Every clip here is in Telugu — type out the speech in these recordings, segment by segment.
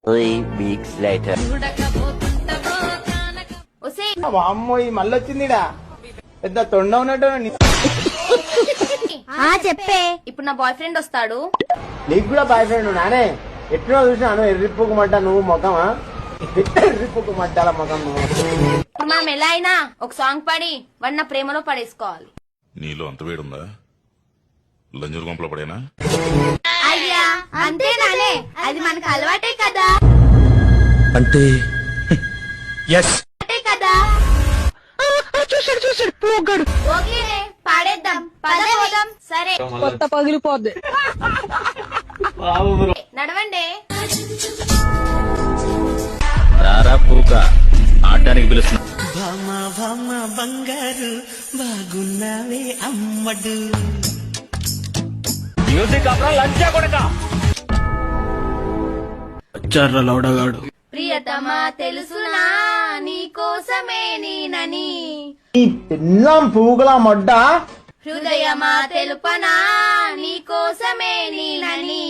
3 weeks later. అమ్మో ఈ మళ్ళీ వచ్చిందిడా పెద్ద తొండ ఉన్నట్టు. చెప్పే. ఇప్పుడు నా బాయ్ ఫ్రెండ్ వస్తాడు. నీకు కూడా బాయ్ ఫ్రెండ్ నానే ఎట్లా చూసినాను ఎర్రిప్పుకుమంటా నువ్వు ముఖమా ఎర్రిప్పుకుమంటాల ముఖం నువ్వు. ఇప్పుడు మనం ఎలా అయినా ఒక సాంగ్ పాడి వాడిన ప్రేమలో పడేసుకోవాలి. నీలో అంత వేడుందా? లంజూరు గుంపలో పడేనా? అయ్యా అంతేనానే, అది మనకు అలవాటే కదా. అంటే ఎస్ కదా చూసాడు పోగాడు. ఓకేనే పాడేద్దాం, పద పోదాం. సరే కొత్త పగిలిపోద్ది. నడవండి. రారా పూక ఆడడానికి పిలుస్తున్నా. బంగారు బాగున్నావే అమ్మడు. మ్యూజిక్ అప్పుడు లంచా కొడక వచ్చారా లౌడగాడు. ప్రియతమా తెలుసునా నీకోసమే నేనని, ఈ పిల్లం పూగుల మొడ్డ హృదయమా తెలుపనా నీకోసమే నేనని,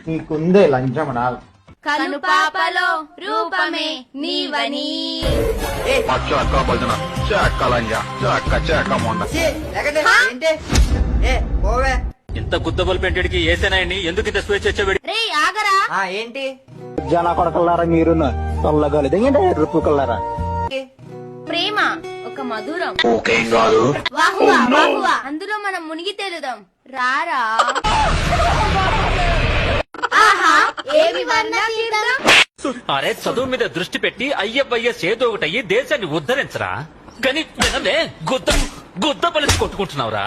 నీకుందే లంచమడా. కను పాపలో రూపమే నీవని. ఇంత గుద్దబల్ పెంటడికి ఏసేనాయని ఎందుకు ఇంత స్వేచ్ఛ వచ్చాడు? రే ఆగరా. ఏంటి? జన కొడకల్లారా మీరు తొల్లగాలి దిగండి ఎర్రిప్పుకల్లారా. ప్రేమ ఒక మధురం. కాదు వాహువా వాహువా, అందులో మనం మునిగి తేలుదాం రారా. ఆహా ఏమి వర్ణిద్దాం. అరే చదువు మీద దృష్టి పెట్టి అయ్యబ్బయ్య చేదో ఒకటయ్యి దేశాన్ని ఉద్ధరించరా. కానీ వినలే గుద్ద గుద్ద పలిసి కొట్టుకుంటున్నావురా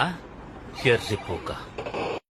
ఎర్రి పూక.